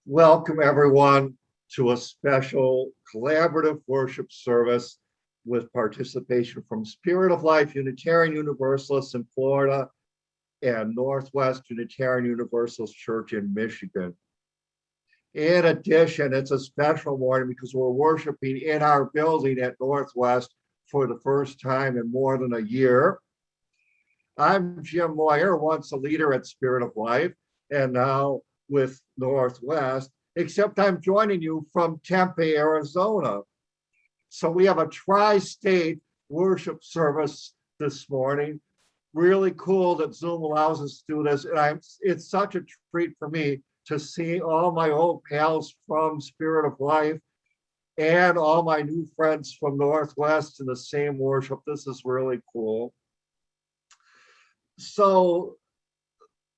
Welcome everyone to a special collaborative worship service with participation from Spirit of Life Unitarian Universalists in Florida and Northwest Unitarian Universalist Church in Michigan. In addition, it's a special morning because we're worshiping in our building at Northwest for the first time in more than a year. I'm Jim Moyer, once a leader at Spirit of Life, and now with Northwest, except I'm joining you from Tempe, Arizona. So we have a tri-state worship service this morning. Really cool that Zoom allows us to do this. And it's such a treat for me to see all my old pals from Spirit of Life and all my new friends from Northwest in the same worship. This is really cool. So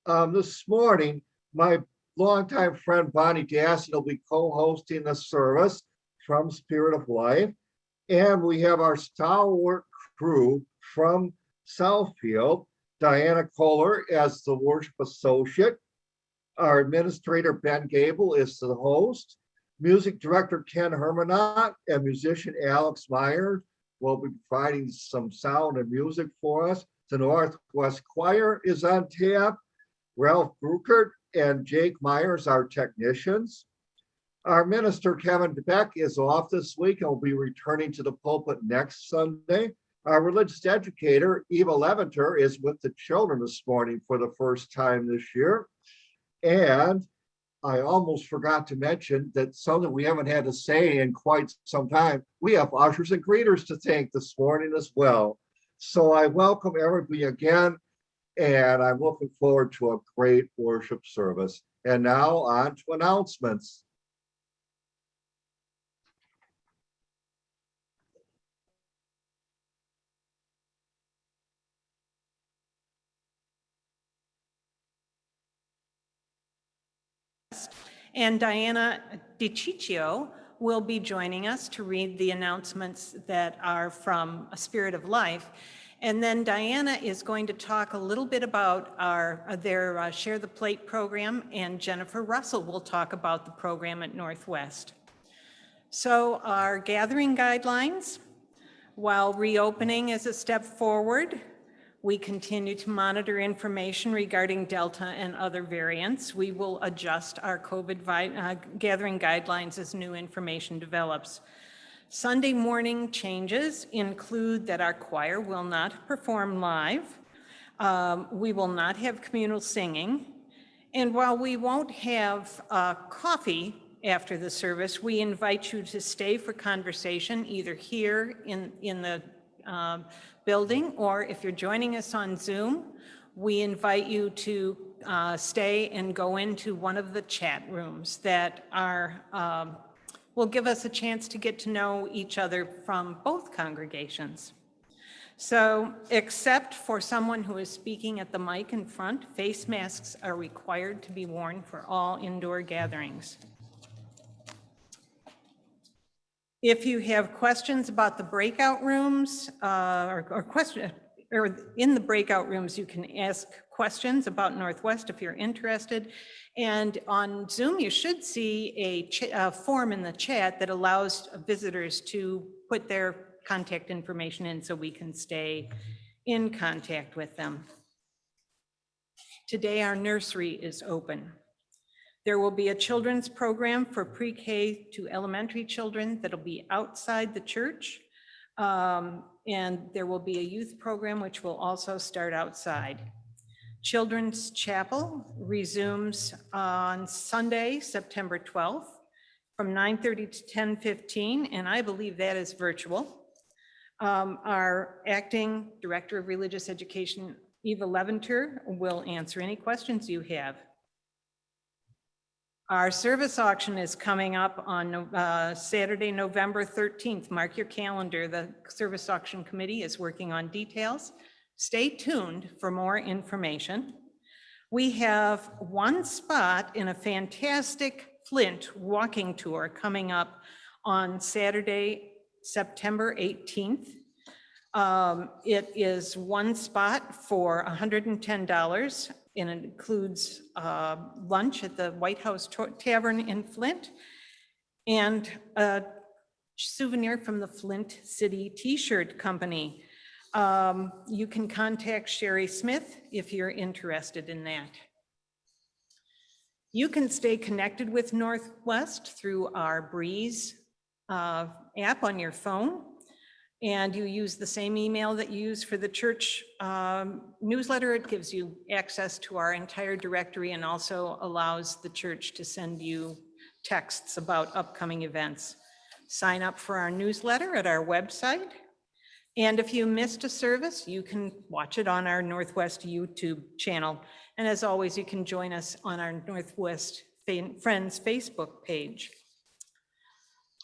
this morning, my longtime friend Bonnie Dassey will be co-hosting the service from Spirit of Life. And we have our stalwart crew from Southfield, Diana Kohler as the worship associate. Our administrator, Ben Gable, is the host. Music director, Ken Hermanot, and musician Alex Myers will be providing some sound and music for us. The Northwest Choir is on tap. Ralph Bruckert and Jake Myers are technicians. Our minister, Kevin Beck, is off this week and will be returning to the pulpit next Sunday. Our religious educator, Eva Leventer, is with the children this morning for the first time this year. And I almost forgot to mention that something we haven't had to say in quite some time, we have ushers and greeters to thank this morning as well. So I welcome everybody again, and I'm looking forward to a great worship service. And now on to announcements. And Diana DiCiccio will be joining us to read the announcements that are from A Spirit of Life. And then Diana is going to talk a little bit about their Share the Plate program, and Jennifer Russell will talk about the program at Northwest. So our gathering guidelines, while reopening is a step forward, we continue to monitor information regarding Delta and other variants. We will adjust our COVID gathering guidelines as new information develops. Sunday morning changes include that our choir will not perform live. We will not have communal singing. And while we won't have coffee after the service, we invite you to stay for conversation either here in the building, or if you're joining us on Zoom, we invite you to stay and go into one of the chat rooms that will give us a chance to get to know each other from both congregations. So, except for someone who is speaking at the mic in front, face masks are required to be worn for all indoor gatherings. If you have questions about the breakout rooms or in the breakout rooms, you can ask questions about Northwest if you're interested. And on Zoom, you should see a form in the chat that allows visitors to put their contact information in so we can stay in contact with them. Today, our nursery is open. There will be a children's program for pre-K to elementary children that'll be outside the church. And there will be a youth program which will also start outside. Children's Chapel resumes on Sunday, September 12th from 9:30 to 10:15, and I believe that is virtual. Our acting Director of Religious Education, Eva Leventer, will answer any questions you have. Our service auction is coming up on Saturday, November 13th. Mark your calendar. The service auction committee is working on details. Stay tuned for more information. We have one spot in a fantastic Flint walking tour coming up on Saturday, September 18th. It is one spot for $110. and it includes lunch at the White House Tavern in Flint and a souvenir from the Flint City T-shirt Company. You can contact Sherry Smith if you're interested in that. You can stay connected with Northwest through our Breeze app on your phone, and you use the same email that you use for the church newsletter. It gives you access to our entire directory and also allows the church to send you texts about upcoming events. Sign up for our newsletter at our website. And if you missed a service, you can watch it on our Northwest YouTube channel. And as always, you can join us on our Northwest Friends Facebook page.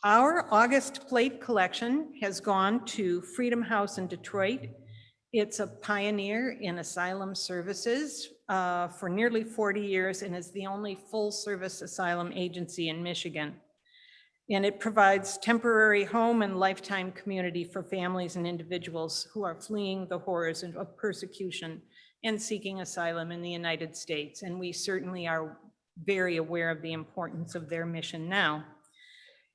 Our August plate collection has gone to Freedom House in Detroit. It's a pioneer in asylum services for nearly 40 years and is the only full-service asylum agency in Michigan. And it provides temporary home and lifetime community for families and individuals who are fleeing the horrors of persecution and seeking asylum in the United States. And we certainly are very aware of the importance of their mission now.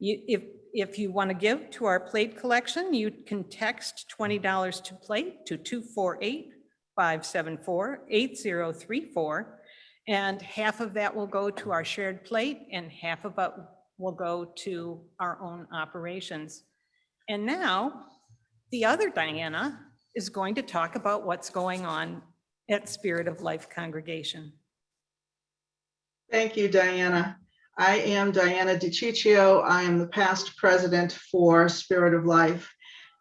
If you want to give to our plate collection, you can text $20 to plate to 248-574-8034. And half of that will go to our shared plate and half of it will go to our own operations. And now the other Diana is going to talk about what's going on at Spirit of Life Congregation. Thank you, Diana. I am Diana DiCiccio. I am the past president for Spirit of Life.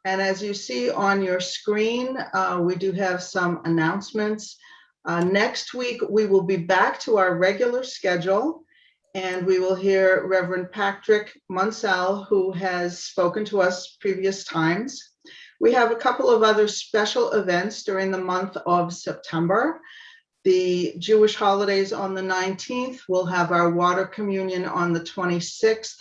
And as you see on your screen, we do have some announcements. Next week, we will be back to our regular schedule, and we will hear Reverend Patrick Munsell, who has spoken to us previous times. We have a couple of other special events during the month of September. The Jewish holidays on the 19th. We'll have our water communion on the 26th.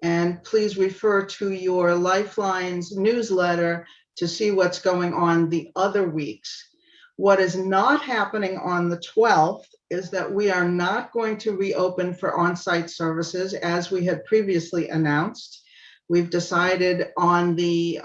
And please refer to your Lifelines newsletter to see what's going on the other weeks. What is not happening on the 12th is that we are not going to reopen for on-site services as we had previously announced. We've decided on the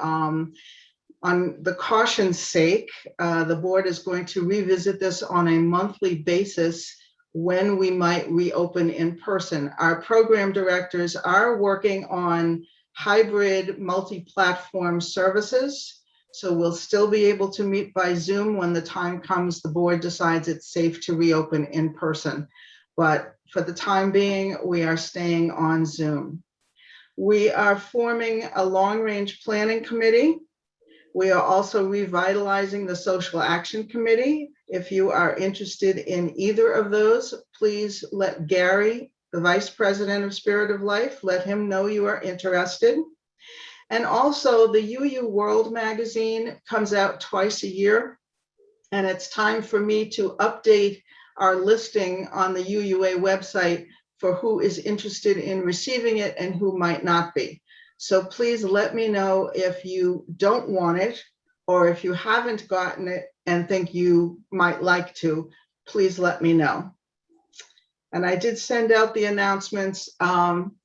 caution's sake, the board is going to revisit this on a monthly basis when we might reopen in person. Our program directors are working on hybrid multi-platform services. So we'll still be able to meet by Zoom when the time comes the board decides it's safe to reopen in person. But for the time being, we are staying on Zoom. We are forming a long-range planning committee. We are also revitalizing the Social Action Committee. If you are interested in either of those, please let Gary, the Vice President of Spirit of Life, let him know you are interested. And also the UU World magazine comes out twice a year, and it's time for me to update our listing on the UUA website for who is interested in receiving it and who might not be. So please let me know if you don't want it, or if you haven't gotten it and think you might like to, please let me know. And I did send out the announcements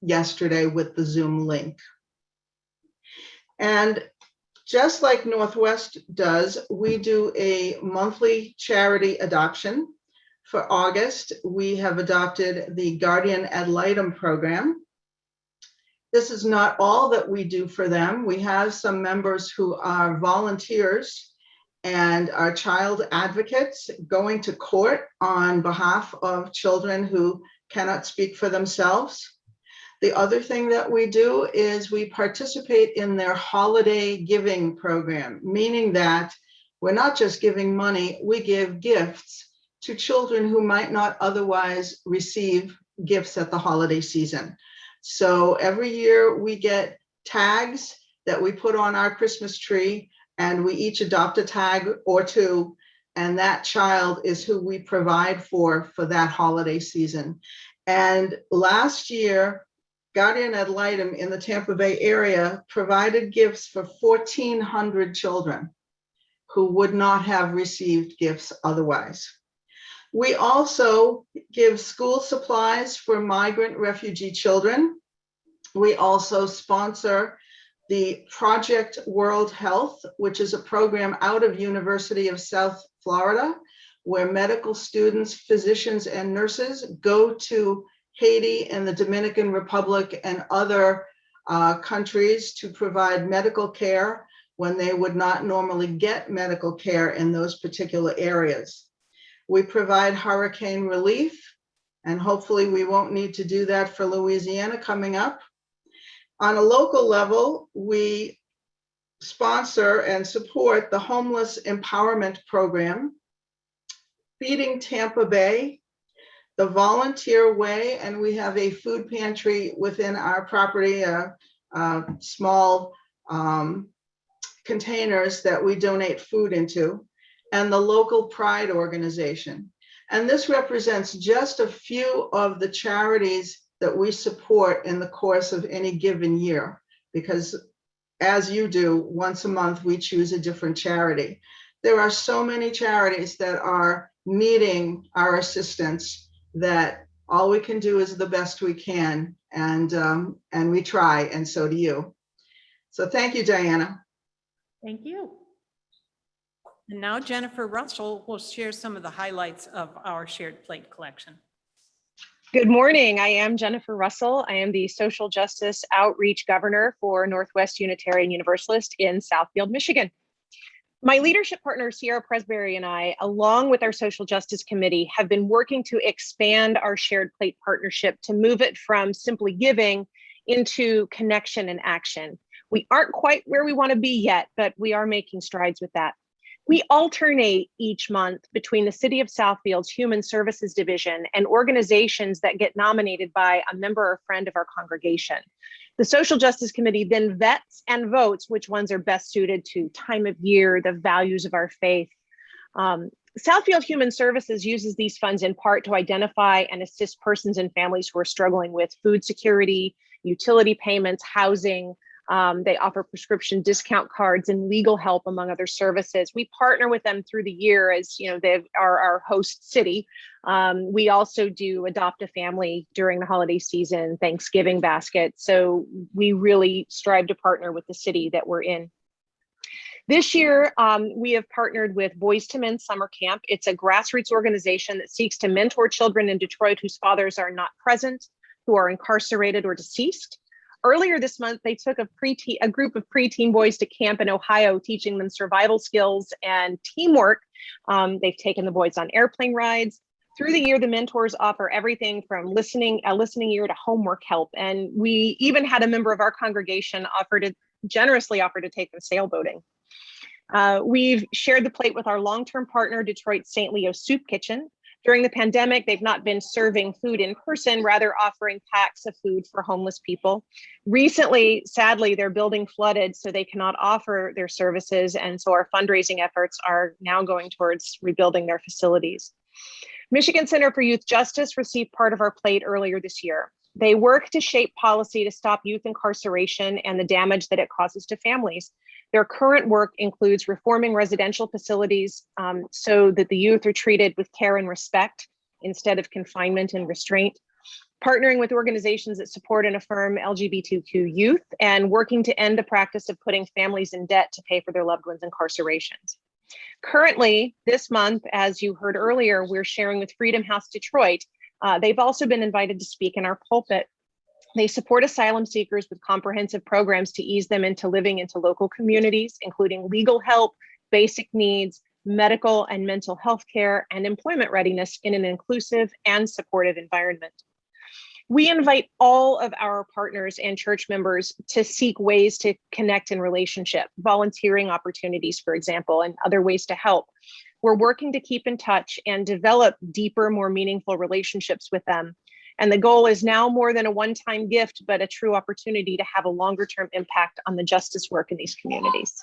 yesterday with the Zoom link. And just like Northwest does, we do a monthly charity adoption. For August, we have adopted the Guardian Ad Litem program. This is not all that we do for them. We have some members who are volunteers and are child advocates going to court on behalf of children who cannot speak for themselves. The other thing that we do is we participate in their holiday giving program, meaning that we're not just giving money, we give gifts to children who might not otherwise receive gifts at the holiday season. So every year we get tags that we put on our Christmas tree, and we each adopt a tag or two, and that child is who we provide for that holiday season. And last year, Guardian Ad Litem in the Tampa Bay area provided gifts for 1,400 children who would not have received gifts otherwise. We also give school supplies for migrant refugee children. We also sponsor the Project World Health, which is a program out of University of South Florida, where medical students, physicians, and nurses go to Haiti and the Dominican Republic and other countries to provide medical care when they would not normally get medical care in those particular areas. We provide hurricane relief, and hopefully we won't need to do that for Louisiana coming up. On a local level, we sponsor and support the Homeless Empowerment Program, Feeding Tampa Bay, the Volunteer Way, and we have a food pantry within our property, small containers that we donate food into, and the Local Pride Organization. And this represents just a few of the charities that we support in the course of any given year, because as you do, once a month, we choose a different charity. There are so many charities that are needing our assistance that all we can do is the best we can, and we try, and so do you. So thank you, Diana. Thank you. And now Jennifer Russell will share some of the highlights of our shared plate collection. Good morning. I am Jennifer Russell. I am the Social Justice Outreach Governor for Northwest Unitarian Universalist in Southfield, Michigan. My leadership partner, Sierra Presbury, and I, along with our Social Justice Committee, have been working to expand our shared plate partnership to move it from simply giving into connection and action. We aren't quite where we want to be yet, but we are making strides with that. We alternate each month between the City of Southfield's Human Services Division and organizations that get nominated by a member or friend of our congregation. The Social Justice Committee then vets and votes which ones are best suited to time of year, the values of our faith. Southfield Human Services uses these funds in part to identify and assist persons and families who are struggling with food security, utility payments, housing. They offer prescription discount cards and legal help, among other services. We partner with them through the year as they are our host city. We also do adopt a family during the holiday season, Thanksgiving basket. So we really strive to partner with the city that we're in. This year, we have partnered with Boys to Men Summer Camp. It's a grassroots organization that seeks to mentor children in Detroit whose fathers are not present, who are incarcerated or deceased. Earlier this month, they took a group of preteen boys to camp in Ohio, teaching them survival skills and teamwork. They've taken the boys on airplane rides. Through the year, the mentors offer everything from a listening ear to homework help. And we even had a member of our congregation generously offer to take them sailboating. We've shared the plate with our long-term partner, Detroit St. Leo Soup Kitchen. During the pandemic, they've not been serving food in person, rather offering packs of food for homeless people. Recently, sadly, their building flooded, so they cannot offer their services. And so our fundraising efforts are now going towards rebuilding their facilities. Michigan Center for Youth Justice received part of our plate earlier this year. They work to shape policy to stop youth incarceration and the damage that it causes to families. Their current work includes reforming residential facilities so that the youth are treated with care and respect instead of confinement and restraint, partnering with organizations that support and affirm LGBTQ youth, and working to end the practice of putting families in debt to pay for their loved ones' incarcerations. Currently, this month, as you heard earlier, we're sharing with Freedom House Detroit. They've also been invited to speak in our pulpit. They support asylum seekers with comprehensive programs to ease them into living into local communities, including legal help, basic needs, medical and mental health care, and employment readiness in an inclusive and supportive environment. We invite all of our partners and church members to seek ways to connect in relationship, volunteering opportunities, for example, and other ways to help. We're working to keep in touch and develop deeper, more meaningful relationships with them. And the goal is now more than a one-time gift, but a true opportunity to have a longer-term impact on the justice work in these communities.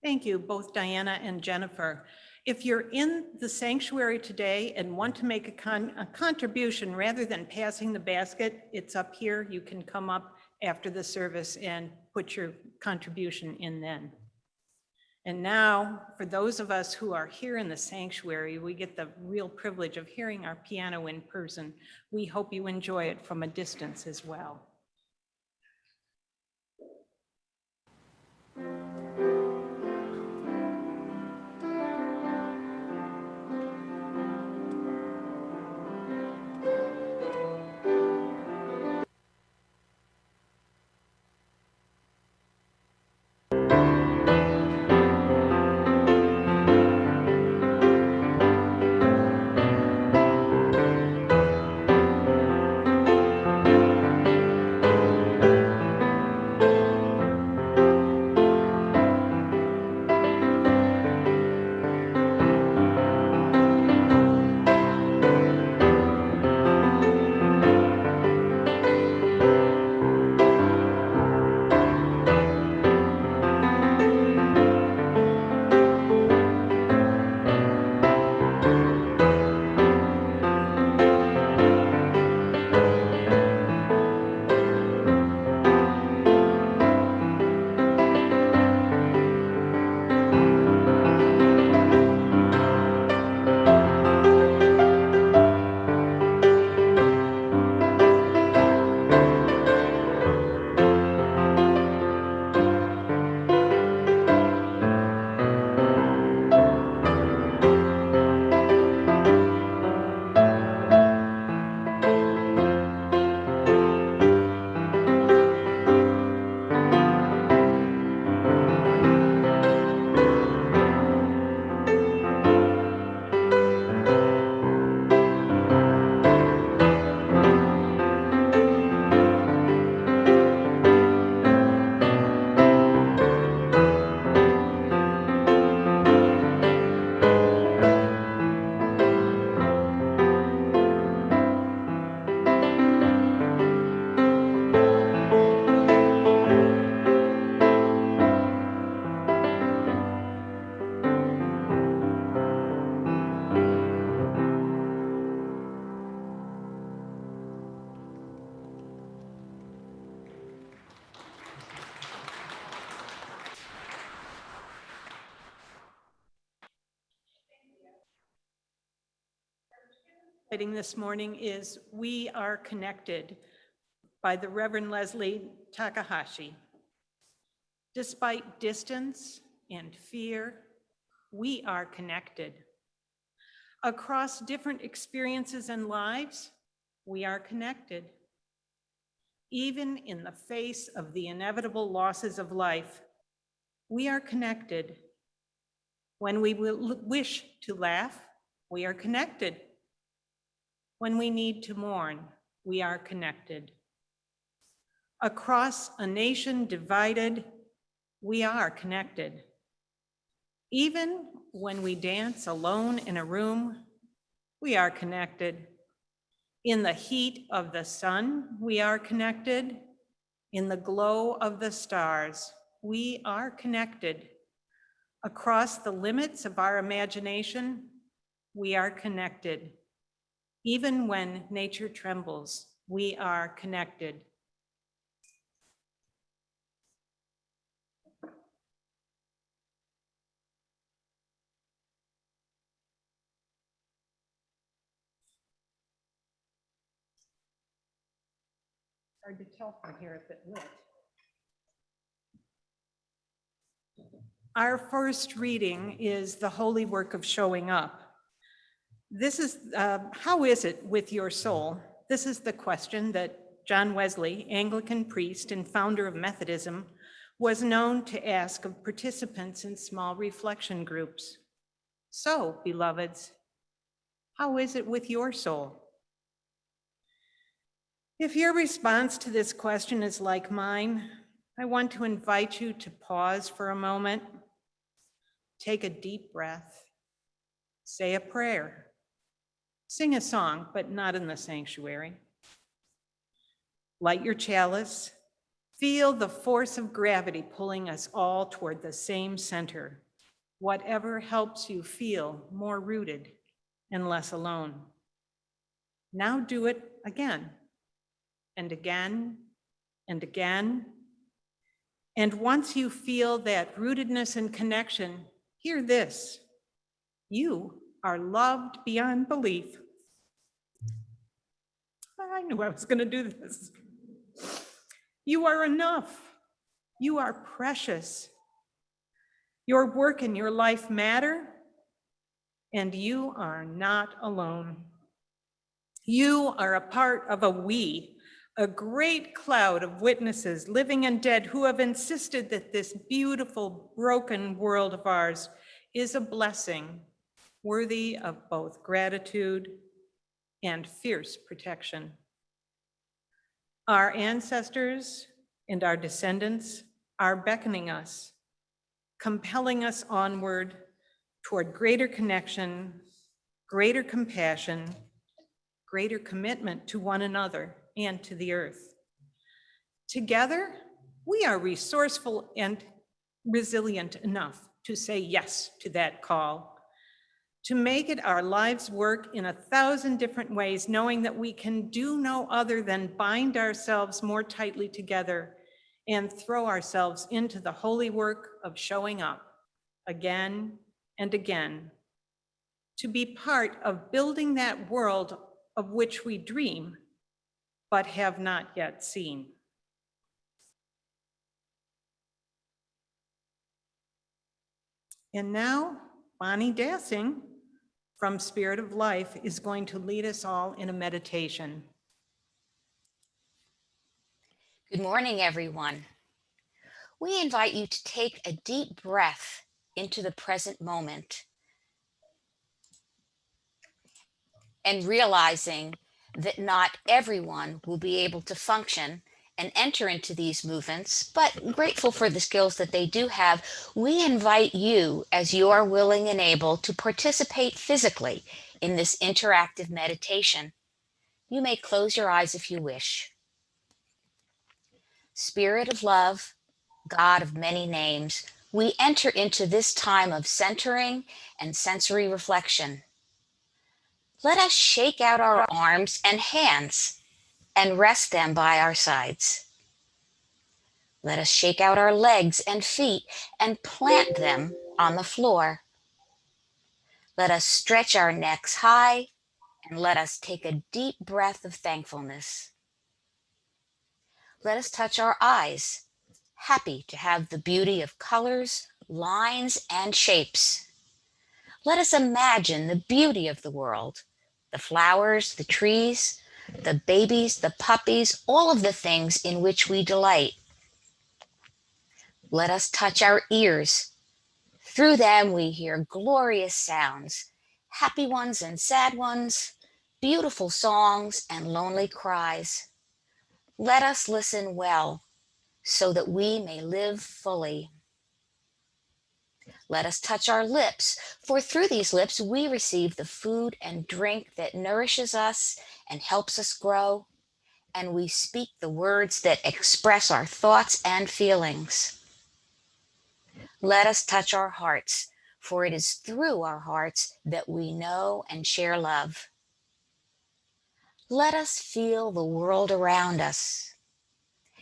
Thank you, both Diana and Jennifer. If you're in the sanctuary today and want to make a contribution rather than passing the basket, it's up here. You can come up after the service and put your contribution in then. And now, for those of us who are here in the sanctuary, we get the real privilege of hearing our piano in person. We hope you enjoy it from a distance as well. Reading this morning is "We Are Connected" by the Reverend Leslie Takahashi. Despite distance and fear, we are connected. Across different experiences and lives, we are connected. Even in the face of the inevitable losses of life, we are connected. When we wish to laugh, we are connected. When we need to mourn, we are connected. Across a nation divided, we are connected. Even when we dance alone in a room, we are connected. In the heat of the sun, we are connected. In the glow of the stars, we are connected. Across the limits of our imagination, we are connected. Even when nature trembles, we are connected. Hard to tell from here if it lit. Our first reading is the holy work of showing up. This is, how is it with your soul? This is the question that John Wesley, Anglican priest and founder of Methodism, was known to ask of participants in small reflection groups. So, beloveds, how is it with your soul? If your response to this question is like mine, I want to invite you to pause for a moment, take a deep breath, say a prayer, sing a song, but not in the sanctuary. Light your chalice, feel the force of gravity pulling us all toward the same center, whatever helps you feel more rooted and less alone. Now do it again, and again, and again. And once you feel that rootedness and connection, hear this: you are loved beyond belief. I knew I was going to do this. You are enough. You are precious. Your work and your life matter, and you are not alone. You are a part of a we, a great cloud of witnesses, living and dead, who have insisted that this beautiful, broken world of ours is a blessing worthy of both gratitude and fierce protection. Our ancestors and our descendants are beckoning us, compelling us onward toward greater connection, greater compassion, greater commitment to one another and to the earth. Together, we are resourceful and resilient enough to say yes to that call, to make it our life's work in 1,000 different ways, knowing that we can do no other than bind ourselves more tightly together and throw ourselves into the holy work of showing up again and again, to be part of building that world of which we dream, but have not yet seen. And now, Bonnie Dassing from Spirit of Life is going to lead us all in a meditation. Good morning, everyone. We invite you to take a deep breath into the present moment and realizing that not everyone will be able to function and enter into these movements, but grateful for the skills that they do have, we invite you, as you are willing and able, to participate physically in this interactive meditation. You may close your eyes if you wish. Spirit of love, God of many names, we enter into this time of centering and sensory reflection. Let us shake out our arms and hands and rest them by our sides. Let us shake out our legs and feet and plant them on the floor. Let us stretch our necks high and let us take a deep breath of thankfulness. Let us touch our eyes, happy to have the beauty of colors, lines, and shapes. Let us imagine the beauty of the world, the flowers, the trees, the babies, the puppies, all of the things in which we delight. Let us touch our ears. Through them we hear glorious sounds, happy ones and sad ones, beautiful songs and lonely cries. Let us listen well so that we may live fully. Let us touch our lips, for through these lips we receive the food and drink that nourishes us and helps us grow, and we speak the words that express our thoughts and feelings. Let us touch our hearts, for it is through our hearts that we know and share love. Let us feel the world around us.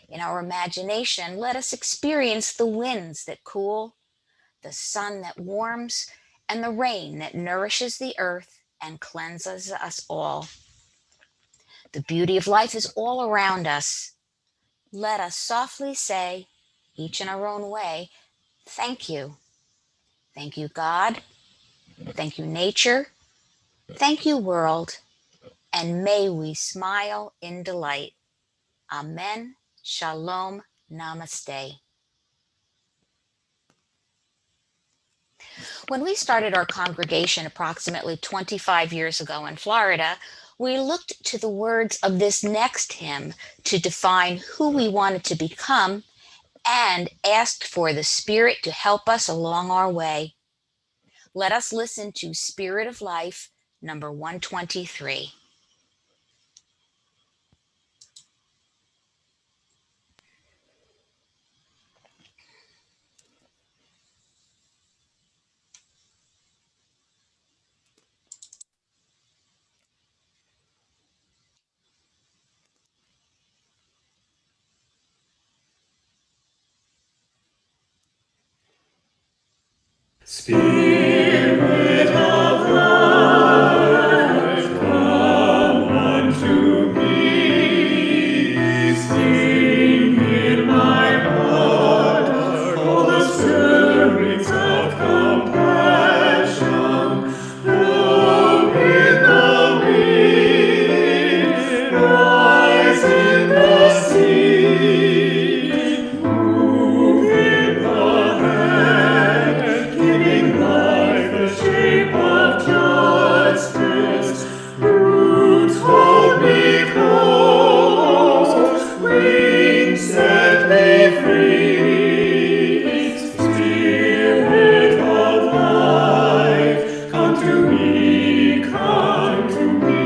In our imagination, let us experience the winds that cool, the sun that warms, and the rain that nourishes the earth and cleanses us all. The beauty of life is all around us. Let us softly say, each in our own way, thank you. Thank you, God. Thank you, nature. Thank you, world. And may we smile in delight. Amen. Shalom. Namaste. When we started our congregation approximately 25 years ago in Florida, we looked to the words of this next hymn to define who we wanted to become and asked for the Spirit to help us along our way. Let us listen to Spirit of Life, number 123. Spirit of life, come unto me. Sing in my heart all the stirrings of compassion. Blow in the wind, rise in the sea, move in the hand, giving life the shape of justice. Roots hold me close, wings set me free. Spirit of life, come to me, come to me.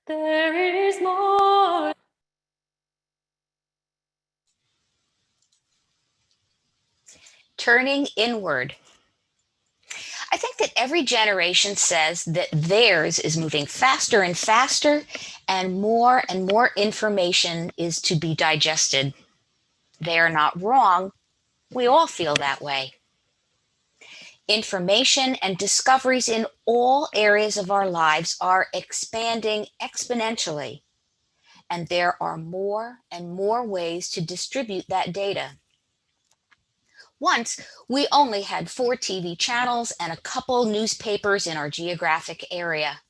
There is more. Turning inward. I think that every generation says that theirs is moving faster and faster, and more information is to be digested. They are not wrong. We all feel that way. Information and discoveries in all areas of our lives are expanding exponentially, and there are more and more ways to distribute that data. Once, we only had 4 TV channels and a couple newspapers in our geographic area.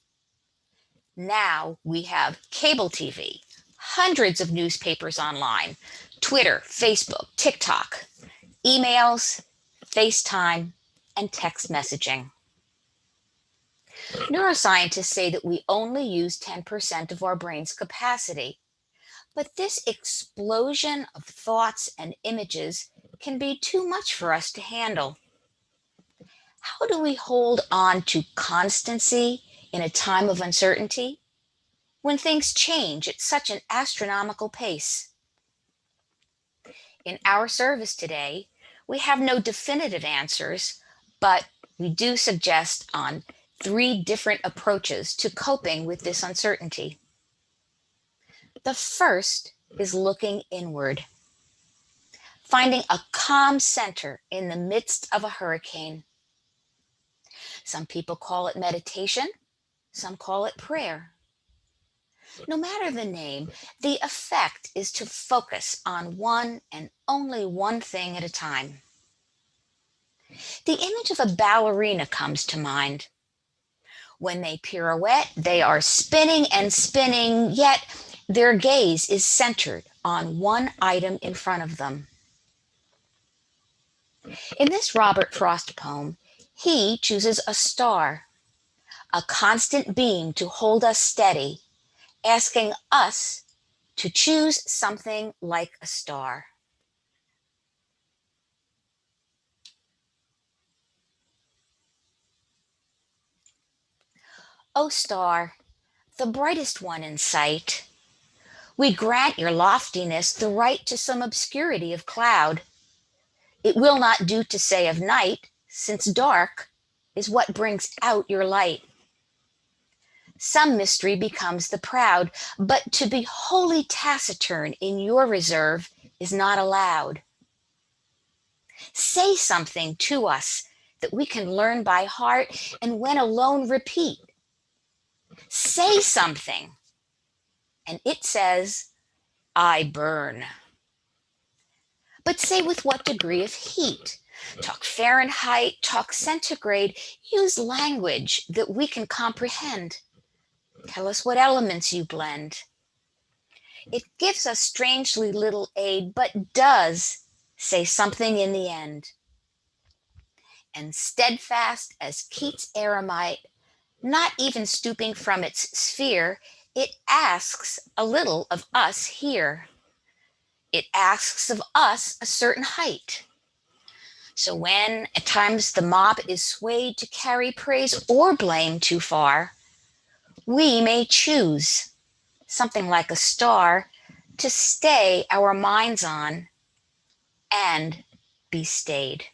Now we have cable TV, hundreds of newspapers online, Twitter, Facebook, TikTok, emails, FaceTime, and text messaging. Neuroscientists say that we only use 10% of our brain's capacity, but this explosion of thoughts and images can be too much for us to handle. How do we hold on to constancy in a time of uncertainty when things change at such an astronomical pace? In our service today, we have no definitive answers, but we do suggest on 3 different approaches to coping with this uncertainty. The first is looking inward, finding a calm center in the midst of a hurricane. Some people call it meditation, some call it prayer. No matter the name, the effect is to focus on one and only one thing at a time. The image of a ballerina comes to mind. When they pirouette, they are spinning and spinning, yet their gaze is centered on one item in front of them. In this Robert Frost poem, he chooses a star, a constant beam to hold us steady, asking us to choose something like a star. O star, the brightest one in sight, we grant your loftiness the right to some obscurity of cloud. It will not do to say of night, since dark is what brings out your light. Some mystery becomes the proud, but to be wholly taciturn in your reserve is not allowed. Say something to us that we can learn by heart, and when alone repeat. Say something, and it says, I burn. But say with what degree of heat. Talk Fahrenheit, talk centigrade, use language that we can comprehend. Tell us what elements you blend. It gives us strangely little aid, but does say something in the end. And steadfast as Keats' eremite, not even stooping from its sphere, it asks a little of us here. It asks of us a certain height. So when at times the mob is swayed to carry praise or blame too far, we may choose something like a star to stay our minds on and be stayed.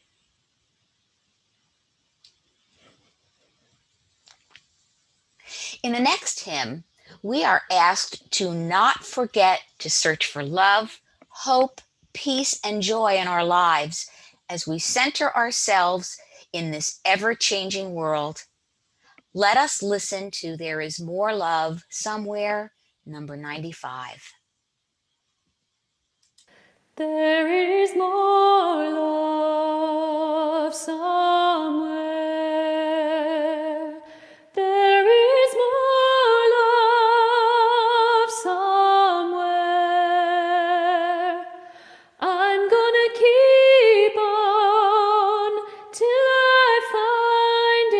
In the next hymn, we are asked to not forget to search for love, hope, peace, and joy in our lives as we center ourselves in this ever-changing world. Let us listen to There Is More Love Somewhere, number 95. There is more love somewhere. There is more love somewhere. I'm gonna keep on till I find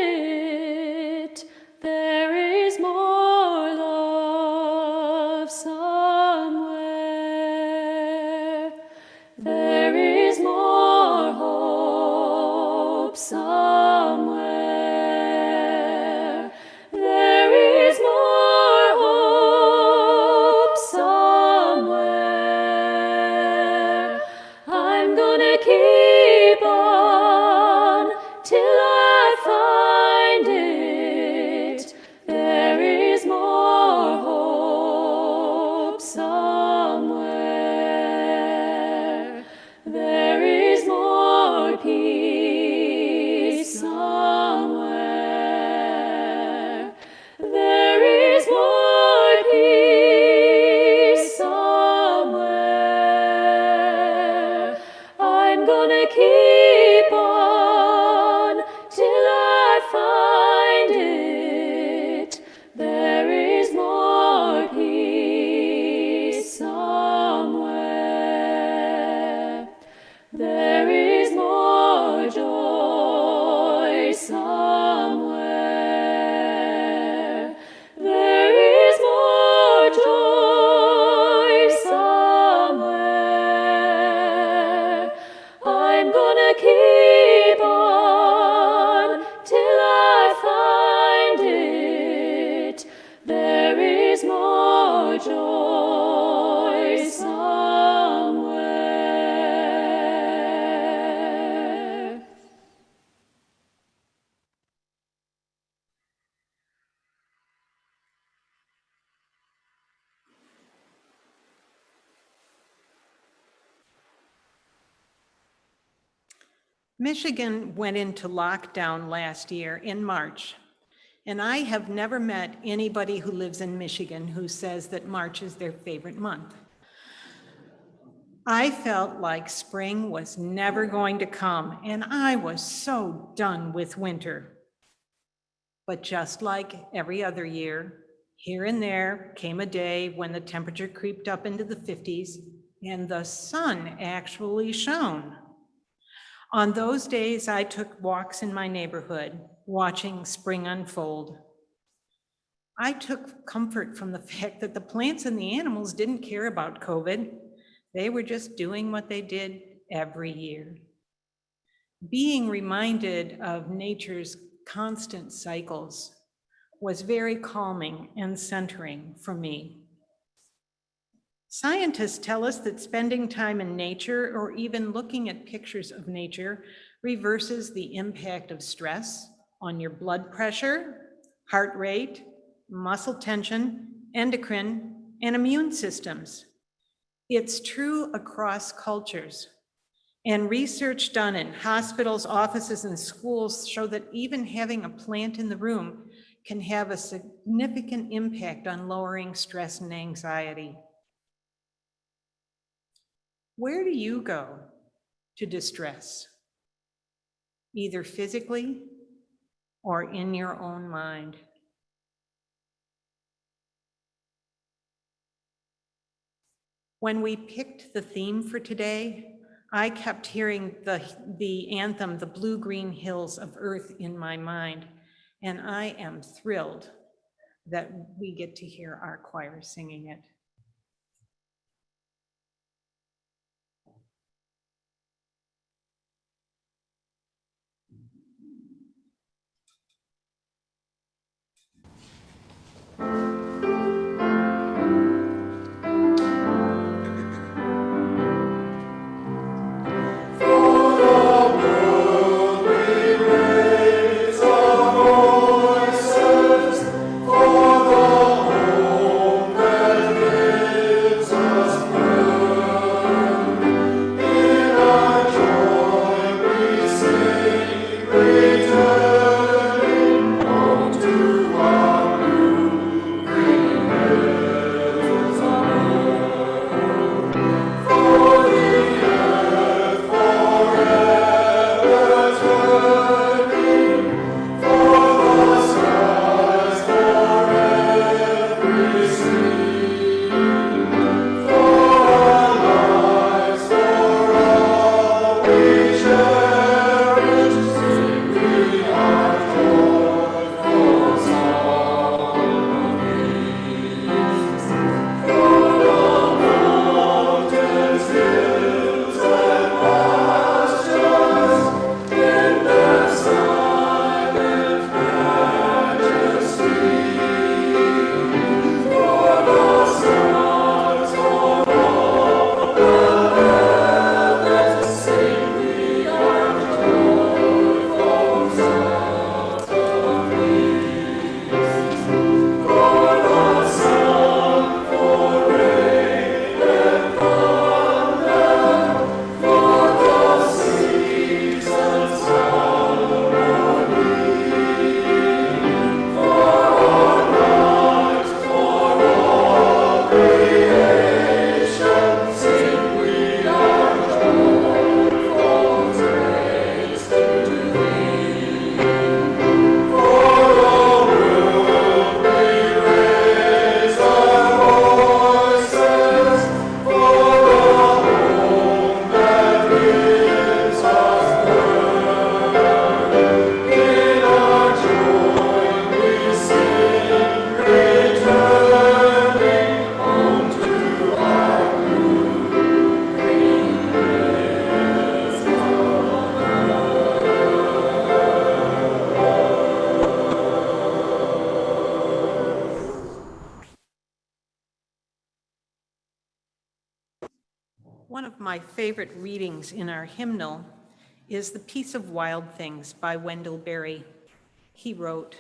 it. There is more love somewhere. There is more hope somewhere. There is more hope somewhere. I'm gonna keep on till I find it. There is more hope somewhere. There is more peace somewhere. There is more peace somewhere. I'm gonna keep on till I find it. There is more peace somewhere. There is more joy somewhere. There is more joy somewhere. I'm gonna keep on till I find it. There is more joy somewhere. Michigan went into lockdown last year in March, and I have never met anybody who lives in Michigan who says that March is their favorite month. I felt like spring was never going to come, and I was so done with winter. But just like every other year, here and there came a day when the temperature creeped up into the 50s and the sun actually shone. On those days, I took walks in my neighborhood, watching spring unfold. I took comfort from the fact that the plants and the animals didn't care about COVID. They were just doing what they did every year. Being reminded of nature's constant cycles was very calming and centering for me. Scientists tell us that spending time in nature or even looking at pictures of nature reverses the impact of stress on your blood pressure, heart rate, muscle tension, endocrine, and immune systems. It's true across cultures. And research done in hospitals, offices, and schools show that even having a plant in the room can have a significant impact on lowering stress and anxiety. Where do you go to distress? Either physically or in your own mind? When we picked the theme for today, I kept hearing the anthem, The Blue-Green Hills of Earth, in my mind, and I am thrilled that we get to hear our choir singing it. For the One of my favorite readings in our hymnal is The Peace of Wild Things by Wendell Berry. He wrote,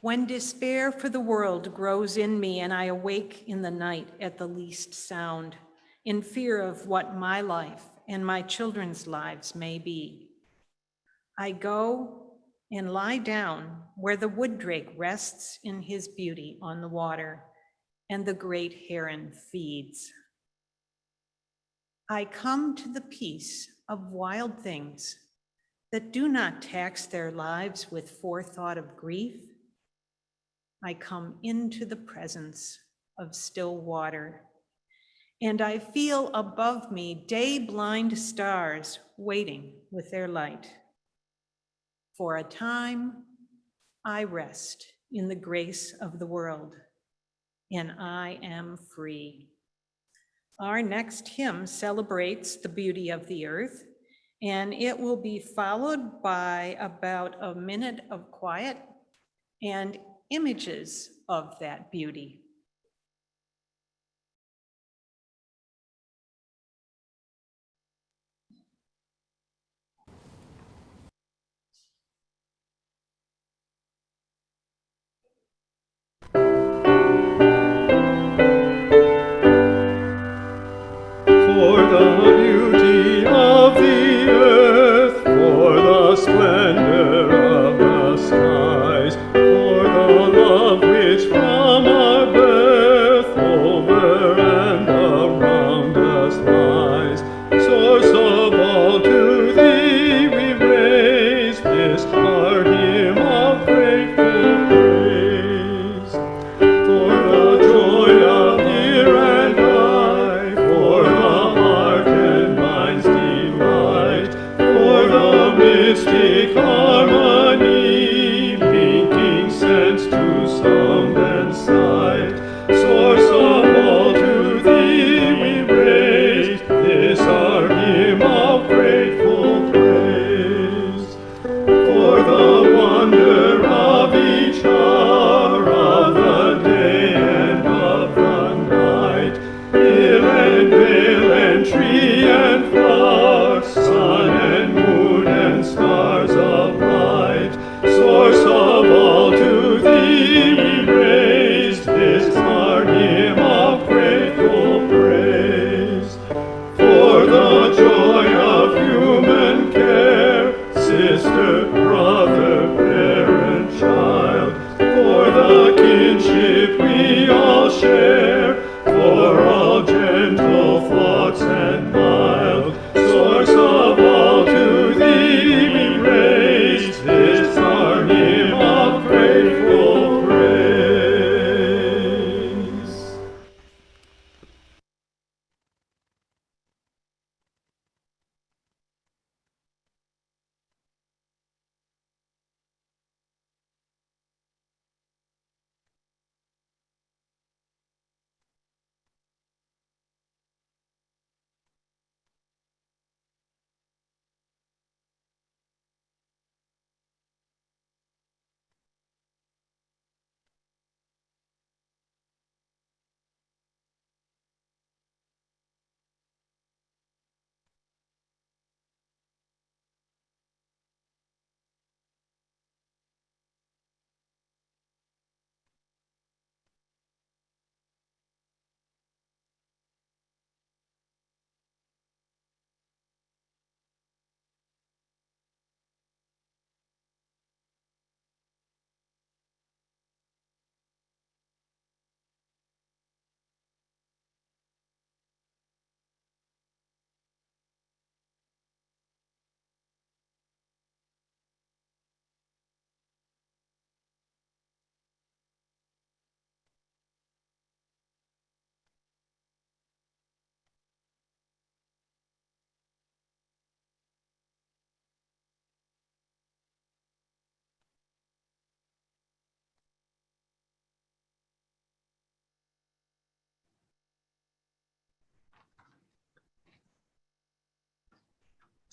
"When despair for the world grows in me and I awake in the night at the least sound, in fear of what my life and my children's lives may be, I go and lie down where the wood drake rests in his beauty on the water and the great heron feeds. I come to the peace of wild things that do not tax their lives with forethought of grief. I come into the presence of still water, and I feel above me day-blind stars waiting with their light. For a time, I rest in the grace of the world, and I am free." Our next hymn celebrates the beauty of the earth, and it will be followed by about a minute of quiet and images of that beauty. For the beauty of the earth, for the splendor of the skies, for the love which from our birth over and around us lies, source of all, to thee we raise this our hymn of grateful praise. For the joy of ear and eye, for the heart and mind's delight, for the mystic harmony, linking sense to sound and sight, source of all, to thee we raise this our hymn of grateful praise. For the wonder of each hour of the day and of the night, hill and vale and tree and flower, sun and moon and stars of light, source of all, to thee we raise this our hymn of grateful praise. For the joy of human care, sister, brother, parent, child, for the kinship we all share, for all gentle thoughts and mild, source of all, to thee we raise this our hymn of grateful praise.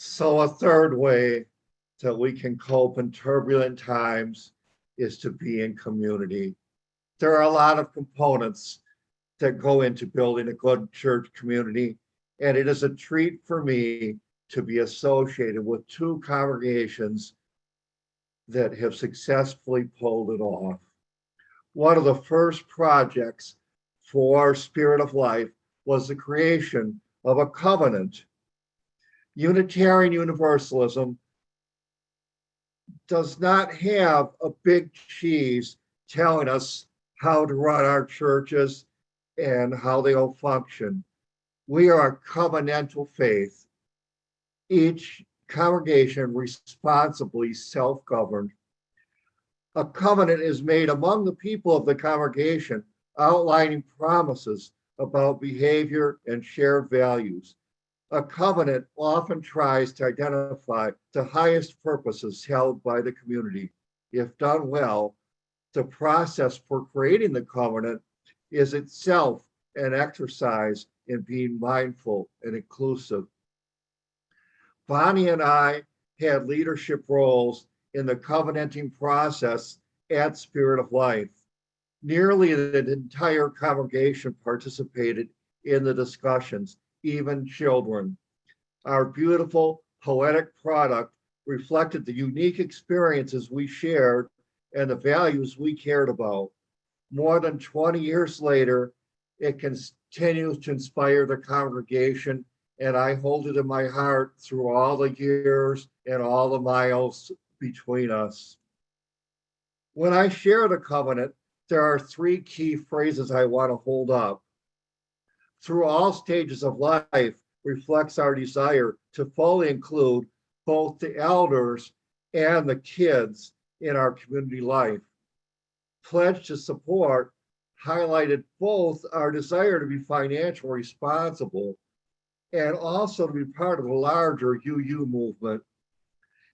So a third way that we can cope in turbulent times is to be in community. There are a lot of components that go into building a good church community, and it is a treat for me to be associated with two congregations that have successfully pulled it off. One of the first projects for Spirit of Life was the creation of a covenant. Unitarian Universalism does not have a big cheese telling us how to run our churches and how they will function. We are a covenantal faith. Each congregation responsibly self-governed. A covenant is made among the people of the congregation, outlining promises about behavior and shared values. A covenant often tries to identify the highest purposes held by the community. If done well, the process for creating the covenant is itself an exercise in being mindful and inclusive. Bonnie and I had leadership roles in the covenanting process at Spirit of Life. Nearly the entire congregation participated in the discussions, even children. Our beautiful poetic product reflected the unique experiences we shared and the values we cared about. More than 20 years later, it continues to inspire the congregation, and I hold it in my heart through all the years and all the miles between us. When I share the covenant, there are three key phrases I want to hold up. Through all stages of life reflects our desire to fully include both the elders and the kids in our community life. Pledge to support highlighted both our desire to be financially responsible and also to be part of a larger UU movement.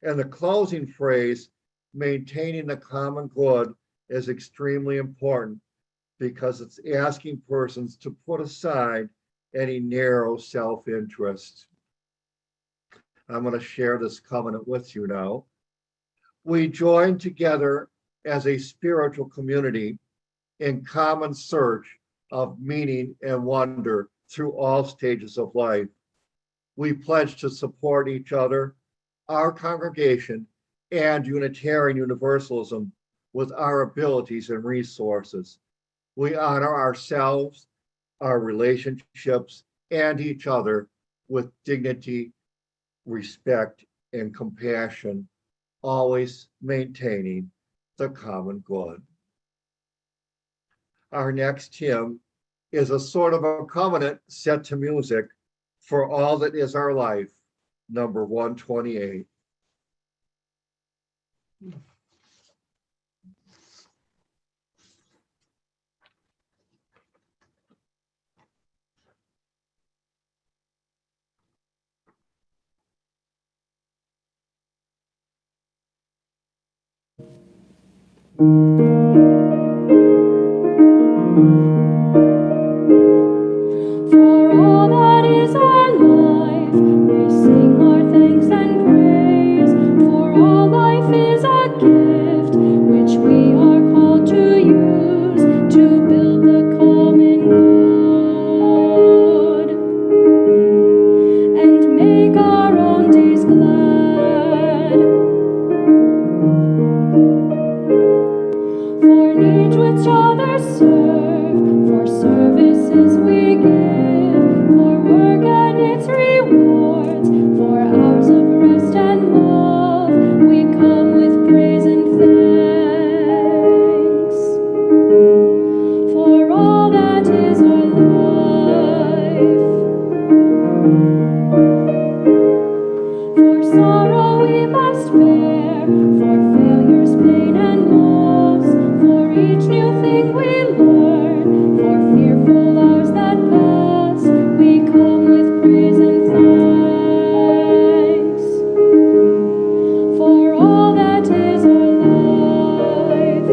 And the closing phrase, maintaining the common good, is extremely important because it's asking persons to put aside any narrow self-interest. I'm going to share this covenant with you now. We join together as a spiritual community in common search of meaning and wonder through all stages of life. We pledge to support each other, our congregation, and Unitarian Universalism with our abilities and resources. We honor ourselves, our relationships, and each other with dignity, respect, and compassion, always maintaining the common good. Our next hymn is a sort of a covenant set to music for all that is our life, number 128. For all that is our life, we sing our thanks and praise. For all life is a gift, which we are called to use to build the common good and make our own days glad. For needs which others serve, for services we give, for work and its rewards, for hours of rest and love, we come with praise and thanks. For all that is our life, for sorrow we must bear, for failures, pain, and loss, for each new thing we learn, for fearful hours that pass, we come with praise and thanks. For all that is our life,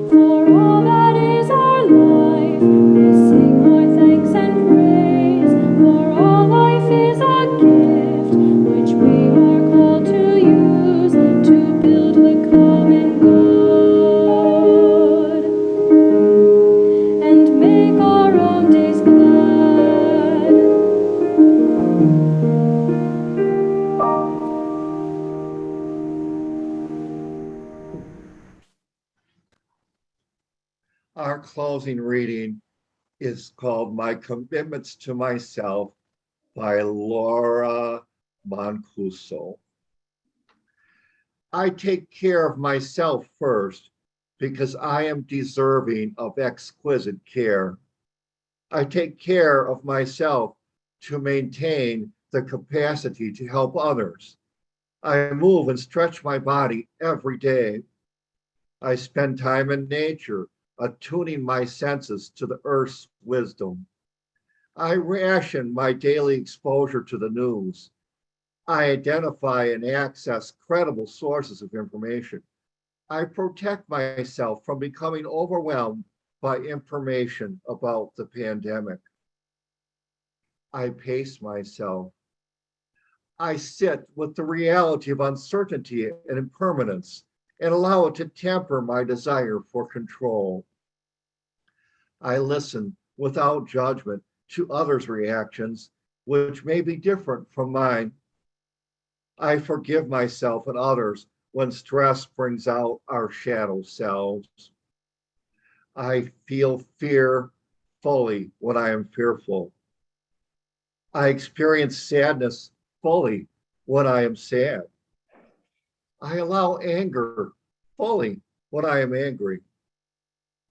for all that is our life, we sing our thanks closing reading is called My Commitments to Myself by Laura Mancuso. I take care of myself first because I am deserving of exquisite care. I take care of myself to maintain the capacity to help others. I move and stretch my body every day. I spend time in nature, attuning my senses to the earth's wisdom. I ration my daily exposure to the news. I identify and access credible sources of information. I protect myself from becoming overwhelmed by information about the pandemic. I pace myself. I sit with the reality of uncertainty and impermanence and allow it to temper my desire for control. I listen without judgment to others' reactions, which may be different from mine. I forgive myself and others when stress brings out our shadow selves. I feel fear fully when I am fearful. I experience sadness fully when I am sad. I allow anger fully when I am angry.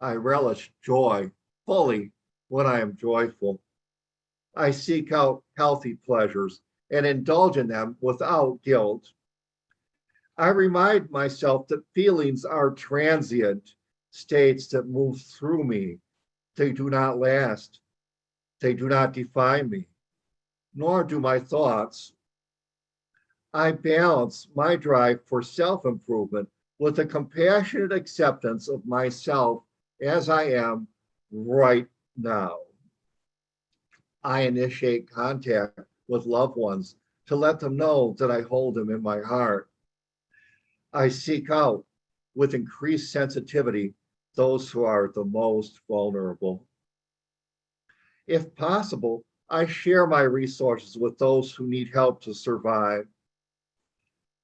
I relish joy fully when I am joyful. I seek out healthy pleasures and indulge in them without guilt. I remind myself that feelings are transient states that move through me. They do not last. They do not define me, nor do my thoughts. I balance my drive for self-improvement with a compassionate acceptance of myself as I am right now. I initiate contact with loved ones to let them know that I hold them in my heart. I seek out with increased sensitivity those who are the most vulnerable. If possible, I share my resources with those who need help to survive.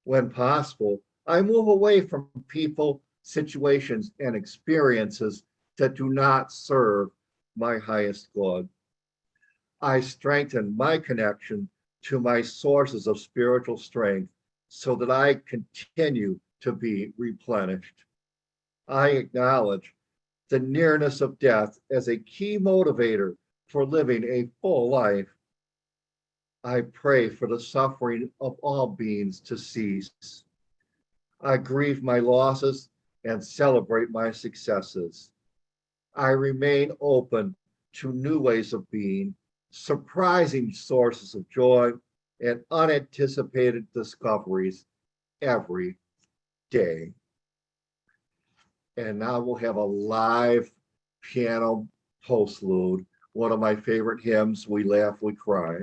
When possible, I move away from people, situations, and experiences that do not serve my highest good. I strengthen my connection to my sources of spiritual strength so that I continue to be replenished. I acknowledge the nearness of death as a key motivator for living a full life. I pray for the suffering of all beings to cease. I grieve my losses and celebrate my successes. I remain open to new ways of being, surprising sources of joy, and unanticipated discoveries every day. And now we'll have a live piano postlude, one of my favorite hymns, We Laugh, We Cry.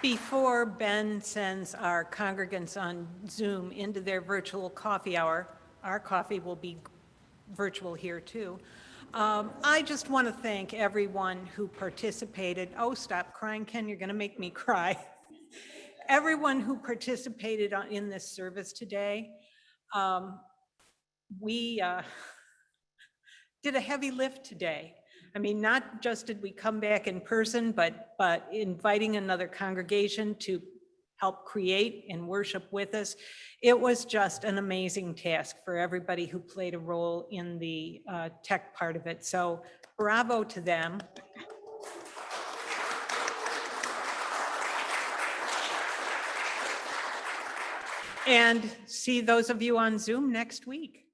Before Ben sends our congregants on Zoom into their virtual coffee hour, our coffee will be virtual here too. I just want to thank everyone who participated. Oh, stop crying, Ken, you're going to make me cry. Everyone who participated in this service today. We did a heavy lift today. I mean, not just did we come back in person, but inviting another congregation to help create and worship with us. It was just an amazing task for everybody who played a role in the tech part of it. So bravo to them. And see those of you on Zoom next week.